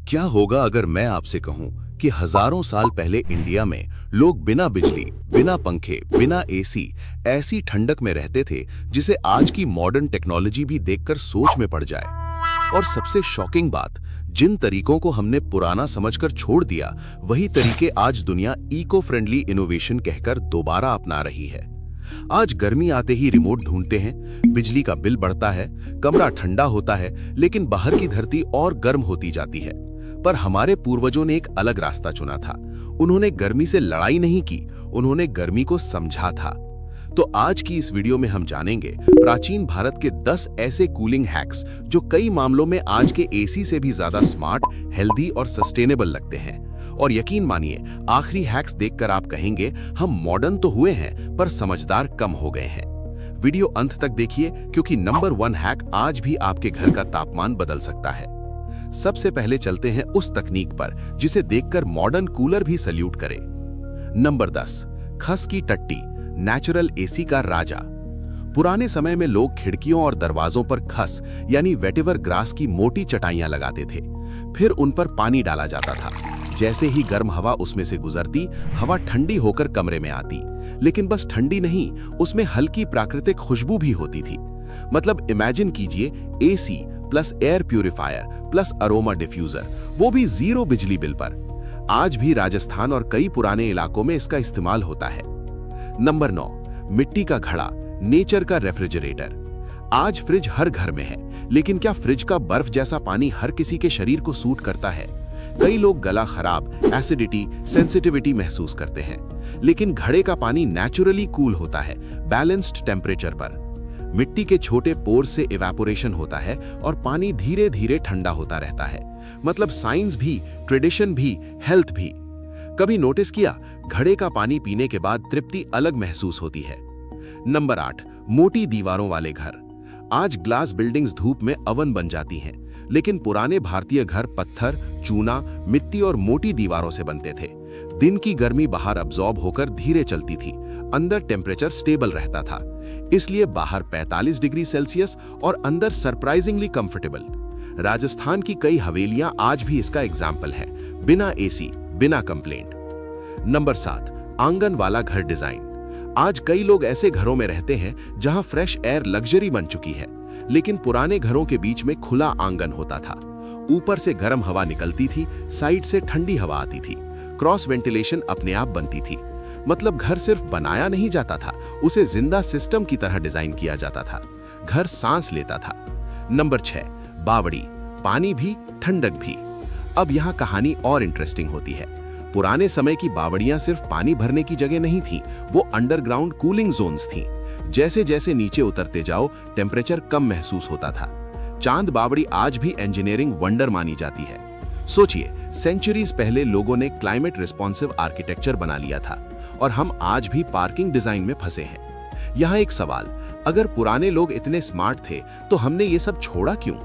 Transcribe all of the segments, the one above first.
क्या होगा अगर मैं आपसे कहूं कि हजारों साल पहले इंडिया में लोग बिना बिजली, बिना पंखे, बिना एसी ऐसी ठंडक में रहते थे जिसे आज की मॉडर्न टेक्नोलॉजी भी देखकर सोच में पड़ जाए। और सबसे शॉकिंग बात, जिन तरीकों को हमने पुराना समझकर छोड़ दिया, वही तरीके आज दुनिया इको फ्रेंडली इनोवेशन कहकर दोबारा अपना रही है। आज गर्मी आते ही रिमोट ढूंढते हैं, बिजली का बिल बढ़ता है, कमरा ठंडा होता है, लेकिन बाहर की धरती और गर्म होती जाती है। पर हमारे पूर्वजों ने एक अलग रास्ता चुना था। उन्होंने गर्मी से लड़ाई नहीं की, उन्होंने गर्मी को समझा था। तो आज की इस वीडियो में हम जानेंगे प्राचीन भारत के 10 ऐसे कूलिंग हैक्स जो कई मामलों में आज के एसी से भी ज्यादा स्मार्ट, हेल्दी और सस्टेनेबल लगते हैं। और यकीन मानिए, आखिरी हैक्स देखकर आप कहेंगे हम मॉडर्न तो हुए हैं पर समझदार कम हो गए हैं। वीडियो अंत तक देखिए, क्योंकि नंबर 1 हैक आज भी आपके घर का तापमान बदल सकता है। सबसे पहले चलते हैं उस तकनीक पर जिसे देखकर मॉडर्न कूलर भी सल्यूट करे। नंबर 10, खस की टट्टी, नेचुरल एसी का राजा। पुराने समय में लोग खिड़कियों और दरवाजों पर खस यानी वेटिवर ग्रास की मोटी चटाइयां लगाते थे। फिर उन पर पानी डाला जाता था। जैसे ही गर्म हवा उसमें से गुजरती, हवा ठंडी होकर कमरे में आती। लेकिन बस ठंडी नहीं, उसमें हल्की प्राकृतिक खुशबू भी होती थी। मतलब इमेजिन कीजिए, AC plus air purifier plus aroma diffuser, वो भी 0 बिजली बिल पर। आज भी राजस्थान और कई पुराने इलाकों में इसका इस्तेमाल होता है। नंबर 9, मिट्टी का घड़ा, नेचर का रेफ्रिजरेटर। आज फ्रिज हर घर में है, लेकिन क्या फ्रिज का बर्फ जैसा पानी हर किसी के शरीर को सूट करता है? कई लोग गला खराब, एसिडिटी, सेंसिटिविटी महसूस करते हैं। लेकिन घड़े का पानी नेचुरली कूल होता है, बैलेंस्ड टेम्परेचर पर। मिट्टी के छोटे पोर्स से इवेपोरेशन होता है और पानी धीरे धीरे ठंडा होता रहता है। मतलब साइंस भी, ट्रेडिशन भी, हेल्थ भी। कभी नोटिस किया, घड़े का पानी पीने के बाद तृप्ति अलग महसूस होती है। नंबर 8, मोटी दीवारों वाले घर। आज ग्लास बिल्डिंग्स धूप में अवन बन जाती हैं, लेकिन पुराने भारतीय घर पत्थर, चूना, मिट्टी और मोटी दीवारों से बनते थे। दिन की गर्मी बाहर अब्सॉर्ब होकर धीरे चलती थी, अंदर टेम्परेचर स्टेबल रहता था। इसलिए बाहर 45 डिग्री सेल्सियस और अंदर सरप्राइजिंगली कंफर्टेबल। राजस्थान की कई हवेलियां आज भी इसका एग्जाम्पल है, बिना एसी, बिना कंप्लेंट। नंबर 7, आंगन वाला घर डिजाइन। आज कई लोग ऐसे घरों में रहते हैं जहां फ्रेश एयर लग्जरी बन चुकी है, लेकिन पुराने घरों के बीच में खुला आंगन होता था। ऊपर से गर्म हवा निकलती थी, साइड से ठंडी हवा आती थी, क्रॉस वेंटिलेशन अपने आप बनती थी। मतलब घर सिर्फ बनाया नहीं जाता था, उसे जिंदा सिस्टम की तरह डिजाइन किया जाता था। घर सांस लेता था। नंबर 6, बावड़ी, पानी भी, ठंडक भी। अब यहाँ कहानी और इंटरेस्टिंग होती है। पुराने समय की बावड़ियां सिर्फ पानी भरने की जगह नहीं थी, वो अंडरग्राउंड कूलिंग जोन्स थी। जैसे जैसे नीचे उतरते जाओ, टेम्परेचर कम महसूस होता था। चांद बावड़ी आज भी इंजीनियरिंग वंडर मानी जाती है। सोचिए, सेंचुरीज पहले लोगों ने क्लाइमेट रिस्पॉन्सिव आर्किटेक्चर बना लिया था, और हम आज भी पार्किंग डिजाइन में फंसे हैं। यहाँ एक सवाल, अगर पुराने लोग इतने स्मार्ट थे तो हमने ये सब छोड़ा क्यों?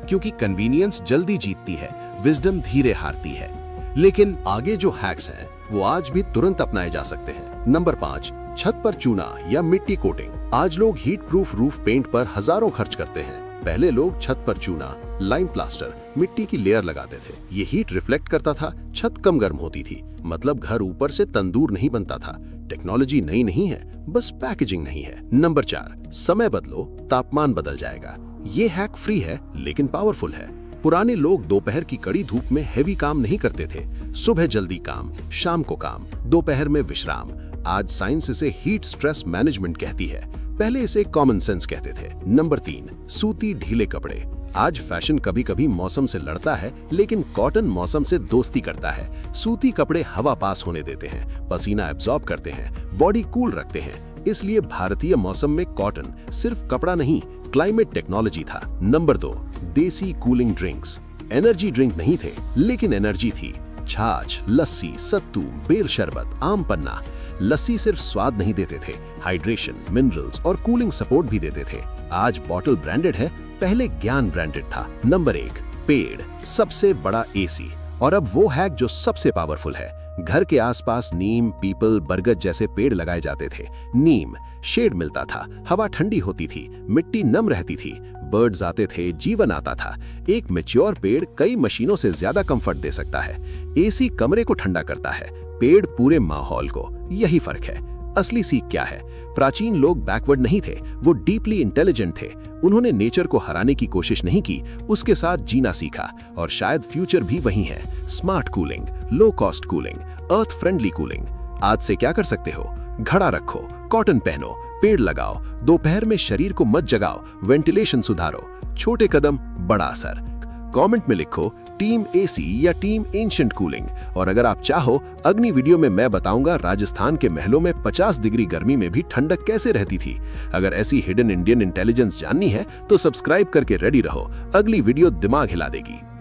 क्योंकि कन्वीनियंस जल्दी जीतती है, विजडम धीरे हारती है। लेकिन आगे जो हैक्स हैं वो आज भी तुरंत अपनाए जा सकते हैं। नंबर 5, छत पर चूना या मिट्टी कोटिंग। आज लोग हीट प्रूफ रूफ पेंट पर हजारों खर्च करते हैं। पहले लोग छत पर चूना, लाइम प्लास्टर, मिट्टी की लेयर लगाते थे। ये हीट रिफ्लेक्ट करता था, छत कम गर्म होती थी। मतलब घर ऊपर से तंदूर नहीं बनता था। टेक्नोलॉजी नई नहीं है, बस पैकेजिंग नहीं है। नंबर 4, समय बदलो, तापमान बदल जाएगा। ये हैक फ्री है लेकिन पावरफुल है। पुराने लोग दोपहर की कड़ी धूप में हेवी काम नहीं करते थे। सुबह जल्दी काम, शाम को काम, दोपहर में विश्राम। आज साइंस इसे हीट स्ट्रेस मैनेजमेंट कहती है, पहले इसे कॉमन सेंस कहते थे। नंबर 3, सूती ढीले कपड़े। आज फैशन कभी कभी मौसम से लड़ता है, लेकिन कॉटन मौसम से दोस्ती करता है। सूती कपड़े हवा पास होने देते हैं, पसीना एब्जॉर्ब करते हैं, बॉडी कूल रखते हैं। इसलिए भारतीय मौसम में कॉटन सिर्फ कपड़ा नहीं, क्लाइमेट टेक्नोलॉजी था। नंबर 2, देसी कूलिंग ड्रिंक्स। एनर्जी ड्रिंक नहीं थे, लेकिन एनर्जी थी। छाछ, लस्सी, सत्तू, बेर शरबत, आम पन्ना। लस्सी सिर्फ स्वाद नहीं देते थे, हाइड्रेशन, मिनरल्स और कूलिंग सपोर्ट भी देते थे। आज बॉटल ब्रांडेड है, पहले ज्ञान ब्रांडेड था। नंबर 1, पेड़, सबसे बड़ा एसी। और अब वो हैक जो सबसे पावरफुल है, घर के आसपास नीम, पीपल, बरगद जैसे पेड़ लगाए जाते थे। नीम, शेड मिलता था, हवा ठंडी होती थी, मिट्टी नम रहती थी, बर्ड्स आते थे, जीवन आता था। एक मैच्योर पेड़ कई मशीनों से ज्यादा कंफर्ट दे सकता है। एसी कमरे को ठंडा करता है, पेड़ पूरे माहौल को। यही फर्क है। असली सीख क्या है? प्राचीन लोग बैकवर्ड नहीं थे, वो डीपली इंटेलिजेंट थे। उन्होंने नेचर को हराने की कोशिश नहीं की, उसके साथ जीना सीखा। और शायद फ्यूचर भी वही है। Smart cooling, low cost cooling, earth friendly cooling. आज से क्या कर सकते हो? घड़ा रखो, कॉटन पहनो, पेड़ लगाओ, दोपहर में शरीर को मत जगाओ, वेंटिलेशन सुधारो। छोटे कदम, बड़ा असर। कमेंट में लिखो टीम एसी या टीम एंशिएंट कूलिंग। और अगर आप चाहो, अगली वीडियो में मैं बताऊंगा राजस्थान के महलों में 50 डिग्री गर्मी में भी ठंडक कैसे रहती थी। अगर ऐसी हिडन इंडियन इंटेलिजेंस जाननी है तो सब्सक्राइब करके रेडी रहो, अगली वीडियो दिमाग हिला देगी।